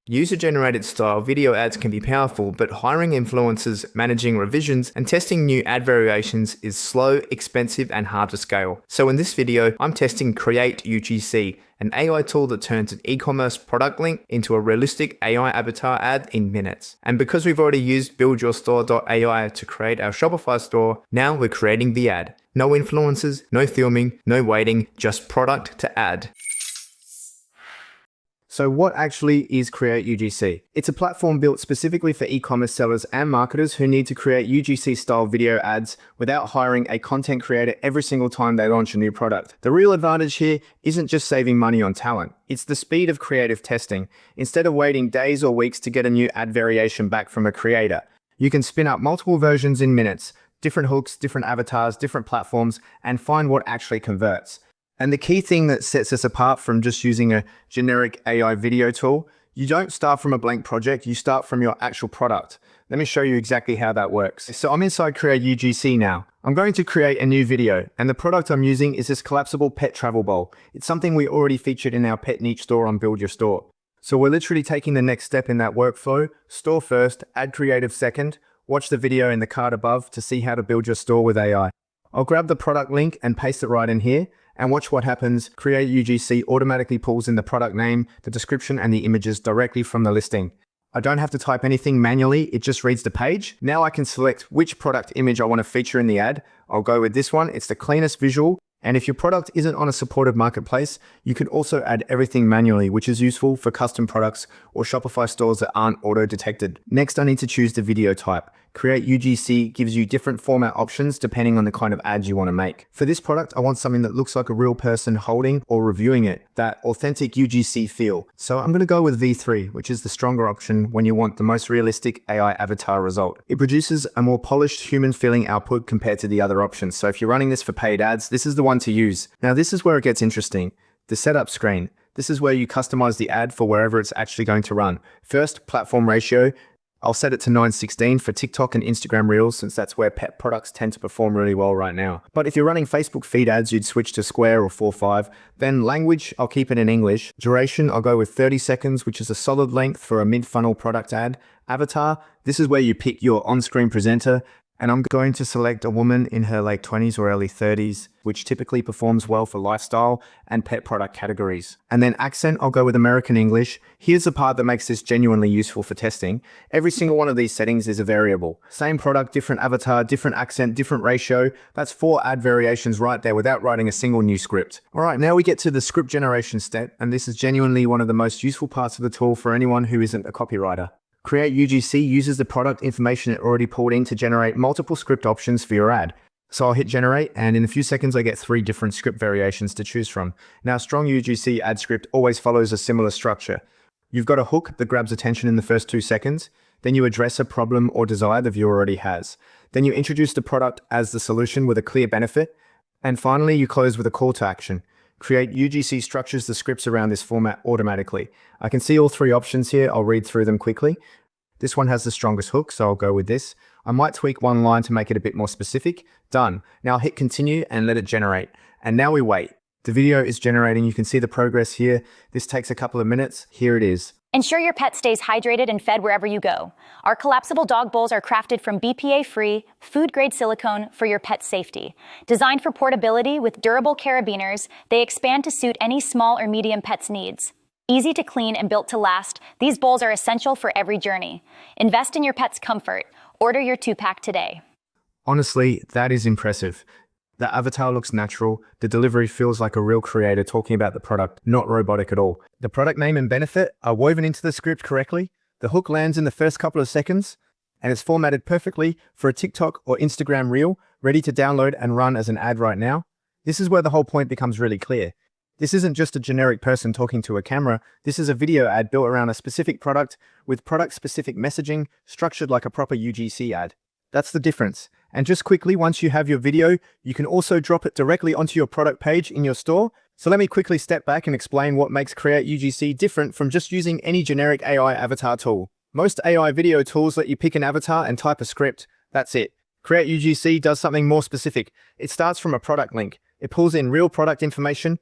User-generated style video ads can be powerful, but hiring influencers, managing revisions, and testing new ad variations is slow, expensive, and hard to scale. So in this video, I'm testing CreateUGC, an AI tool that turns an e-commerce product link into a realistic AI avatar ad in minutes. And because we've already used BuildYourStore.ai to create our Shopify store, now we're creating the ad. No influencers, no filming, no waiting, just product to ad. So what actually is CreateUGC? It's a platform built specifically for e-commerce sellers and marketers who need to create UGC-style video ads without hiring a content creator every single time they launch a new product. The real advantage here isn't just saving money on talent. It's the speed of creative testing. Instead of waiting days or weeks to get a new ad variation back from a creator, you can spin up multiple versions in minutes, different hooks, different avatars, different platforms, and find what actually converts. And the key thing that sets us apart from just using a generic AI video tool, you don't start from a blank project, you start from your actual product. Let me show you exactly how that works. So I'm inside CreateUGC now. I'm going to create a new video, and the product I'm using is this collapsible pet travel bowl. It's something we already featured in our pet niche store on Build Your Store. So we're literally taking the next step in that workflow, store first, add creative second, watch the video in the card above to see how to build your store with AI. I'll grab the product link and paste it right in here, and watch what happens. CreateUGC automatically pulls in the product name, the description, and the images directly from the listing. I don't have to type anything manually, it just reads the page. Now I can select which product image I want to feature in the ad. I'll go with this one, it's the cleanest visual. And if your product isn't on a supported marketplace, you can also add everything manually, which is useful for custom products or Shopify stores that aren't auto-detected. Next, I need to choose the video type. CreateUGC gives you different format options depending on the kind of ad you want to make. For this product, I want something that looks like a real person holding or reviewing it, that authentic UGC feel. So I'm going to go with V3, which is the stronger option when you want the most realistic AI avatar result. It produces a more polished human feeling output compared to the other options. So if you're running this for paid ads, this is the one to use. Now this is where it gets interesting. The setup screen. This is where you customize the ad for wherever it's actually going to run. First, platform ratio. I'll set it to 9:16 for TikTok and Instagram Reels, since that's where pet products tend to perform really well right now. But if you're running Facebook feed ads, you'd switch to square or 4:5. Then language, I'll keep it in English. Duration, I'll go with 30 seconds, which is a solid length for a mid-funnel product ad. Avatar, this is where you pick your on-screen presenter. And I'm going to select a woman in her late 20s or early 30s, which typically performs well for lifestyle and pet product categories. And then accent, I'll go with American English. Here's the part that makes this genuinely useful for testing. Every single one of these settings is a variable. Same product, different avatar, different accent, different ratio. That's 4 ad variations right there without writing a single new script. All right, now we get to the script generation step, and this is genuinely one of the most useful parts of the tool for anyone who isn't a copywriter. CreateUGC uses the product information it already pulled in to generate multiple script options for your ad. So I'll hit generate, and in a few seconds I get 3 different script variations to choose from. Now, strong UGC ad script always follows a similar structure. You've got a hook that grabs attention in the first 2 seconds, then you address a problem or desire the viewer already has. Then you introduce the product as the solution with a clear benefit, and finally you close with a call to action. CreateUGC structures the scripts around this format automatically. I can see all 3 options here, I'll read through them quickly. This one has the strongest hook, so I'll go with this. I might tweak one line to make it a bit more specific. Done. Now I'll hit continue and let it generate. And now we wait. The video is generating, you can see the progress here. This takes a couple of minutes, here it is. Ensure your pet stays hydrated and fed wherever you go. Our collapsible dog bowls are crafted from BPA-free, food-grade silicone for your pet's safety. Designed for portability with durable carabiners, they expand to suit any small or medium pet's needs. Easy to clean and built to last, these bowls are essential for every journey. Invest in your pet's comfort. Order your 2-pack today. Honestly, that is impressive. The avatar looks natural, the delivery feels like a real creator talking about the product, not robotic at all. The product name and benefit are woven into the script correctly, the hook lands in the first couple of seconds, and it's formatted perfectly for a TikTok or Instagram Reel, ready to download and run as an ad right now. This is where the whole point becomes really clear. This isn't just a generic person talking to a camera, this is a video ad built around a specific product with product-specific messaging structured like a proper UGC ad. That's the difference. And just quickly, once you have your video, you can also drop it directly onto your product page in your store. So let me quickly step back and explain what makes CreateUGC different from just using any generic AI avatar tool. Most AI video tools let you pick an avatar and type a script. That's it. CreateUGC does something more specific. It starts from a product link. It pulls in real product information,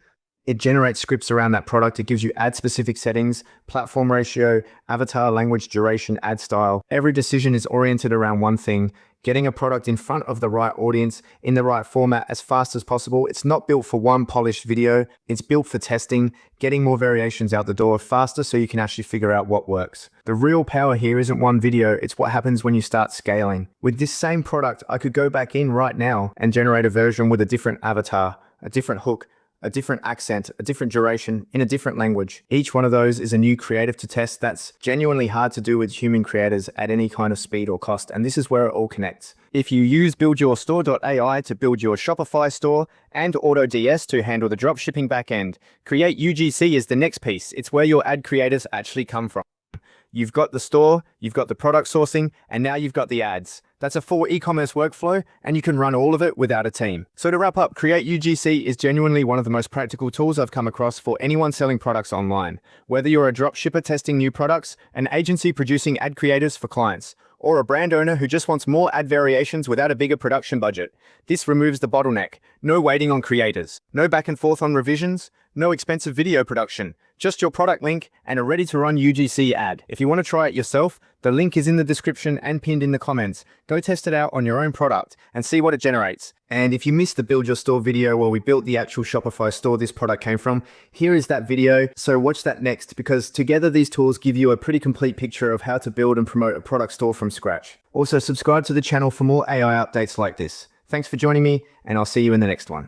It generates scripts around that product. It gives you ad-specific settings, platform ratio, avatar, language, duration, ad style. Every decision is oriented around one thing: getting a product in front of the right audience in the right format as fast as possible. It's not built for one polished video. It's built for testing, getting more variations out the door faster so you can actually figure out what works. The real power here isn't one video, it's what happens when you start scaling. With this same product, I could go back in right now and generate a version with a different avatar, a different hook, a different accent, a different duration, in a different language. Each one of those is a new creative to test that's genuinely hard to do with human creators at any kind of speed or cost, and this is where it all connects. If you use BuildYourStore.ai to build your Shopify store and AutoDS to handle the dropshipping backend, CreateUGC is the next piece. It's where your ad creators actually come from. You've got the store, you've got the product sourcing, and now you've got the ads. That's a full e-commerce workflow, and you can run all of it without a team. So to wrap up, CreateUGC is genuinely one of the most practical tools I've come across for anyone selling products online. Whether you're a dropshipper testing new products, an agency producing ad creators for clients, or a brand owner who just wants more ad variations without a bigger production budget, this removes the bottleneck. No waiting on creators, no back and forth on revisions, no expensive video production, just your product link and a ready-to-run UGC ad. If you want to try it yourself, the link is in the description and pinned in the comments. Go test it out on your own product and see what it generates. And if you missed the Build Your Store video where we built the actual Shopify store this product came from, here is that video, so watch that next, because together these tools give you a pretty complete picture of how to build and promote a product store from scratch. Also, subscribe to the channel for more AI updates like this. Thanks for joining me, and I'll see you in the next one.